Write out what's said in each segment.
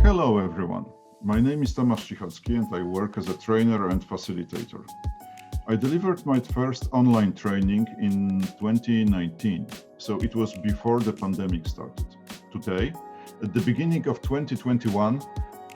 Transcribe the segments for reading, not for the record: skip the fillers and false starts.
Hello everyone, my name is Tomasz Cichocki and I work as a trainer and facilitator. I delivered my first online training in 2019, so it was before the pandemic started. Today, at the beginning of 2021,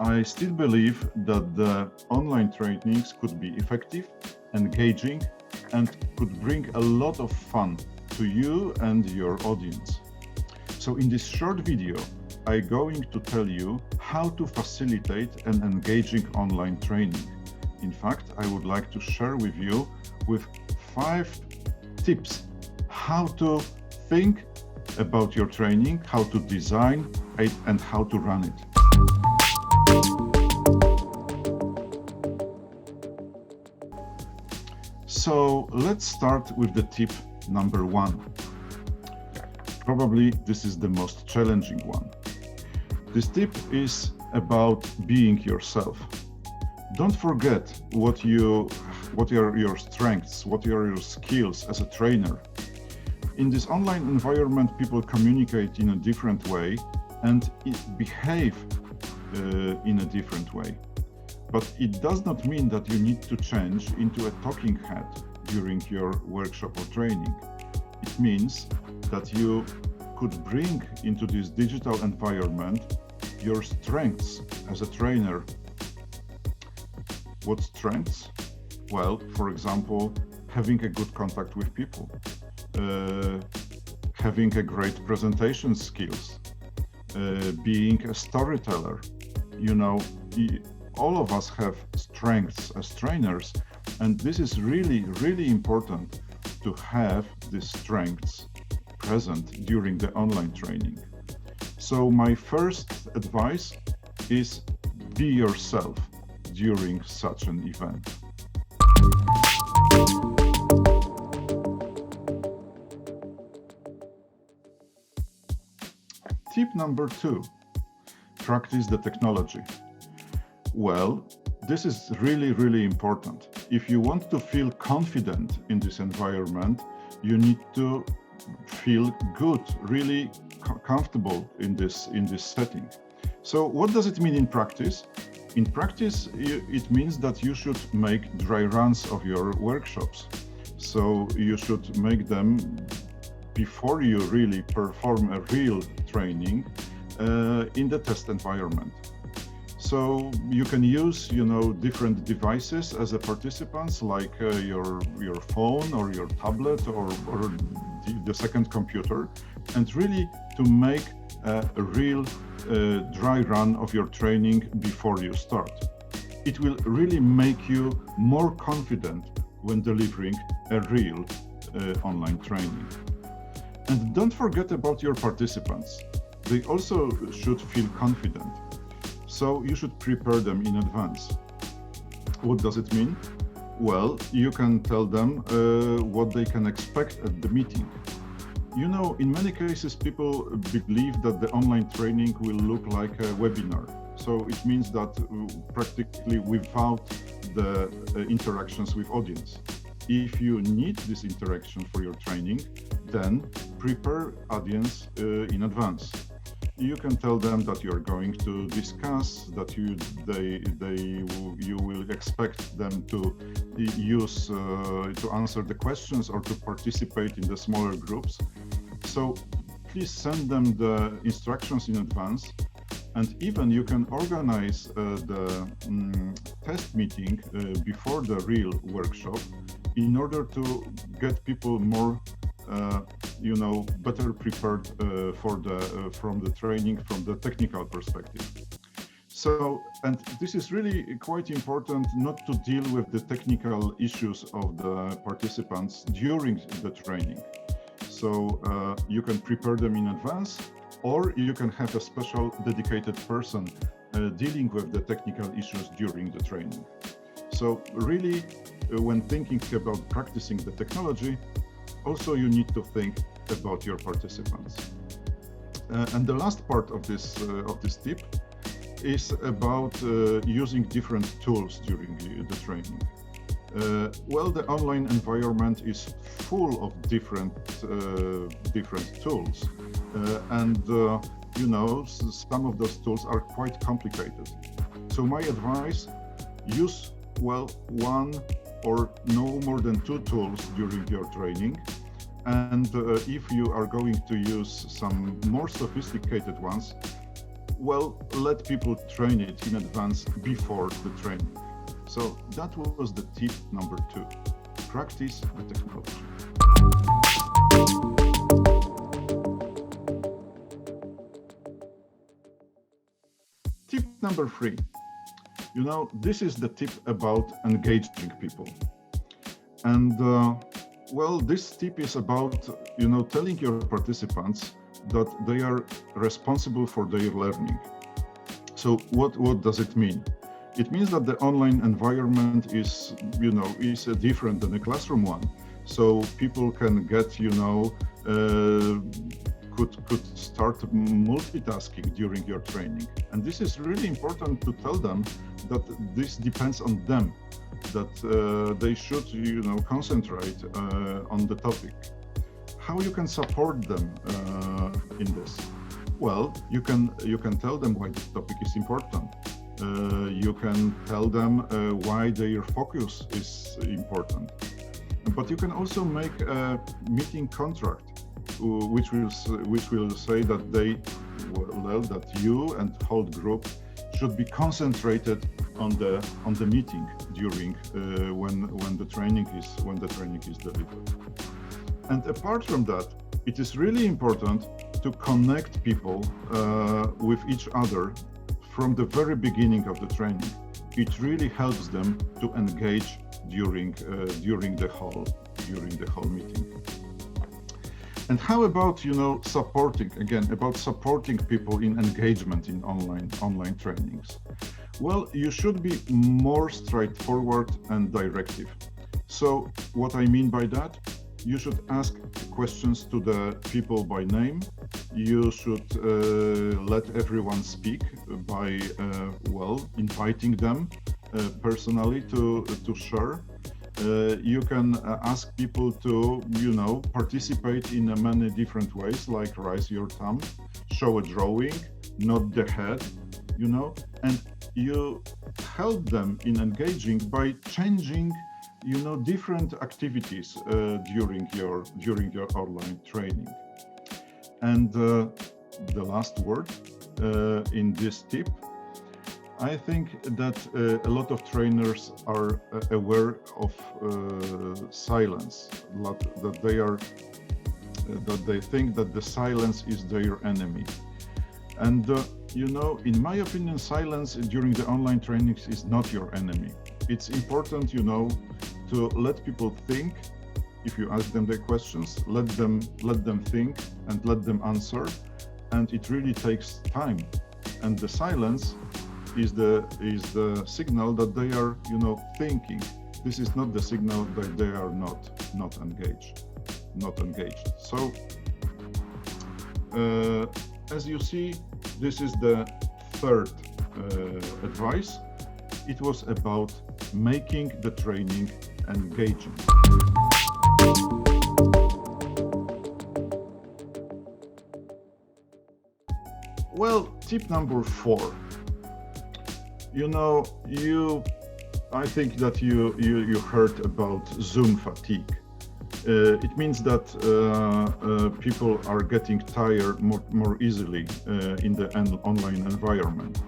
I still believe that the online trainings could be effective, engaging, and could bring a lot of fun to you and your audience. So in this short video, I'm going to tell you how to facilitate an engaging online training. In fact, I would like to share with you with 5 tips how to think about your training, how to design it, and how to run it. So let's start with the tip number 1. Probably this is the most challenging one. This tip is about being yourself. Don't forget what are your strengths, what are your skills as a trainer. In this online environment, people communicate in a different way and behave in a different way. But it does not mean that you need to change into a talking head during your workshop or training. It means that you could bring into this digital environment your strengths as a trainer. What strengths? Well, for example, having a good contact with people, having a great presentation skills, being a storyteller. You know, all of us have strengths as trainers, and this is really, really important to have these strengths present during the online training. So my first advice is be yourself during such an event. Tip number 2, practice the technology. Well, this is really, really important. If you want to feel confident in this environment, you need to feel good, really comfortable in this setting. So what does it mean in practice? In practice, it means that you should make dry runs of your workshops. So you should make them before you really perform a real training in the test environment. So you can use, different devices as a participants, like your phone or your tablet or the second computer, and really to make a real dry run of your training before you start. It will really make you more confident when delivering a real online training. And don't forget about your participants. They also should feel confident. So you should prepare them in advance. What does it mean? Well, you can tell them what they can expect at the meeting. In many cases, people believe that the online training will look like a webinar. So it means that practically without the interactions with audience. If you need this interaction for your training, then prepare audience in advance. You can tell them that you are going to discuss, that you will expect them to use to answer the questions or to participate in the smaller groups. So please send them the instructions in advance, and even you can organize the test meeting before the real workshop in order to get people more better prepared from the training from the technical perspective. So, and this is really quite important, not to deal with the technical issues of the participants during the training. So you can prepare them in advance, or you can have a special dedicated person dealing with the technical issues during the training. So really, when thinking about practicing the technology, also you need to think about your participants. And the last part of this tip is about using different tools during the training. Well, the online environment is full of different tools, and some of those tools are quite complicated. So my advice: use one or no more than two tools during your training. And if you are going to use some more sophisticated ones, let people train it in advance before the training. So that was the tip number 2. Practice the technology. Tip number 3. This is the tip about engaging people. And this tip is about, telling your participants that they are responsible for their learning. So what does it mean? It means that the online environment is different than a classroom one. So people can get, could start multitasking during your training. And this is really important to tell them that this depends on them, that they should, concentrate on the topic. How you can support them in this? Well, you can tell them why the topic is important. You can tell them why their focus is important. But you can also make a meeting contract, which will say that that you and whole group should be concentrated on the meeting during when the training is delivered. And apart from that, it is really important to connect people with each other from the very beginning of the training. It really helps them to engage during the whole meeting. And how about supporting people in engagement in online trainings? Well, you should be more straightforward and directive. So what I mean by that? You should ask questions to the people by name. You should let everyone speak by inviting them personally to share. You can ask people to participate in many different ways, like raise your thumb, show a drawing, nod the head, and you help them in engaging by changing different activities during your online training. And the last word in this tip, I think that a lot of trainers are aware of silence, that they think that the silence is their enemy. And in my opinion, silence during the online trainings is not your enemy. It's important, to let people think. If you ask them the questions, let them think and let them answer. And it really takes time. And the silence is the signal that they are, thinking. This is not the signal that they are not engaged. So, as you see, this is the third advice. It was about making the training engaging. Well, tip number 4. I think that you heard about Zoom fatigue. It means that people are getting tired more easily in the online environment.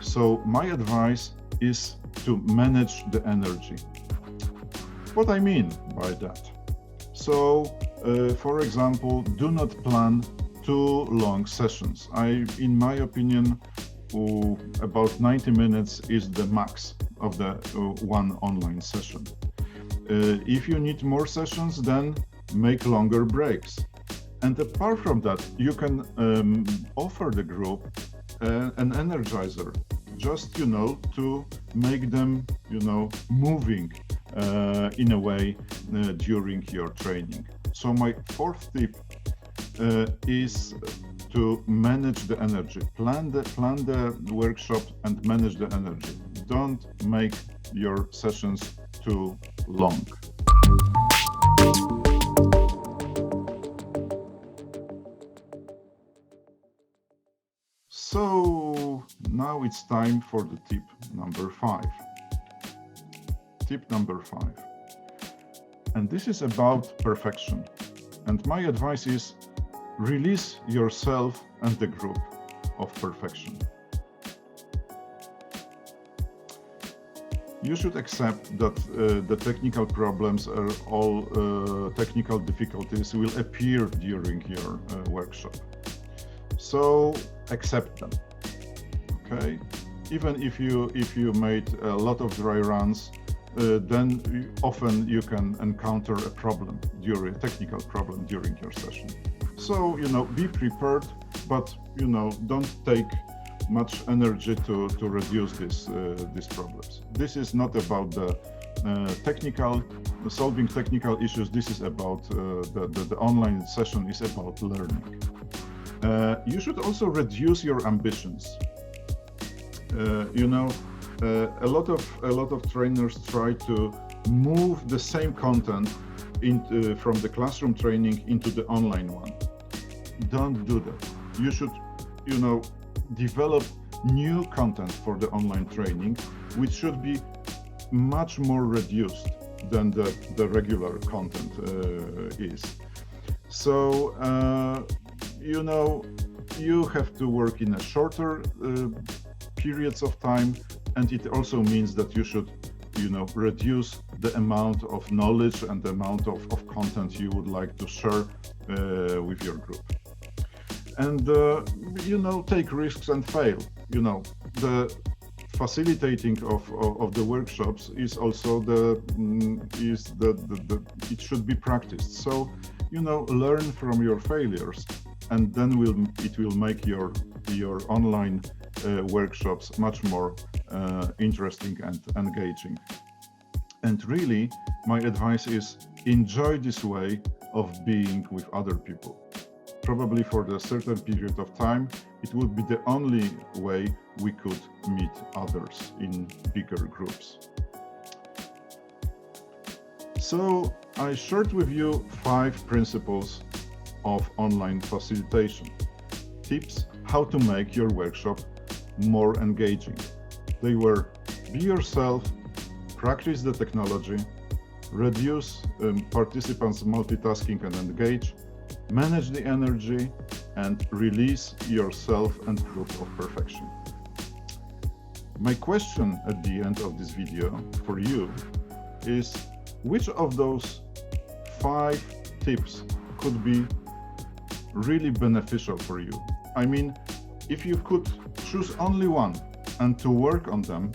So my advice is to manage the energy. What I mean by that? So, for example, do not plan too long sessions. In my opinion, about 90 minutes is the max of the one online session. If you need more sessions, then make longer breaks. And apart from that, you can offer the group an energizer, just to make them moving in a way during your training. So my fourth tip is to manage the energy. Plan the workshop and manage the energy. Don't make your sessions too long. So now it's time for the tip number 5. Tip number 5. And this is about perfection. And my advice is release yourself and the group of perfection. You should accept that the technical problems or all technical difficulties will appear during your workshop. So accept them, okay? Even if you made a lot of dry runs, then often you can encounter a problem during technical problem during your session. So be prepared, but don't take much energy to reduce these problems. This is not about the solving technical issues. This is about the online session is about learning. You should also reduce your ambitions. A lot of trainers try to move the same content from the classroom training into the online one. Don't do that. You should, develop new content for the online training, which should be much more reduced than the regular content is. So, you have to work in a shorter periods of time, and it also means that you should, reduce the amount of knowledge and the amount of content you would like to share with your group. And, take risks and fail. The facilitating of the workshops is also it should be practiced. So, learn from your failures, and then it will make your online workshops much more interesting and engaging. And really, my advice is enjoy this way of being with other people. Probably for a certain period of time, it would be the only way we could meet others in bigger groups. So I shared with you 5 principles of online facilitation. Tips how to make your workshop more engaging. They were: be yourself, practice the technology, reduce participants' multitasking and engage, manage the energy, and release yourself and group of perfection. My question at the end of this video for you is, which of those 5 tips could be really beneficial for you? I mean, if you could choose only one and to work on them,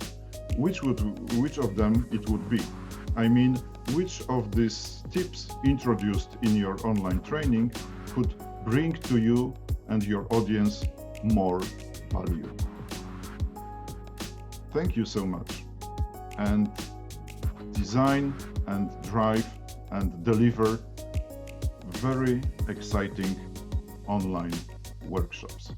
which of them it would be? I mean, which of these tips introduced in your online training could bring to you and your audience more value? Thank you so much. And design and drive and deliver very exciting online workshops.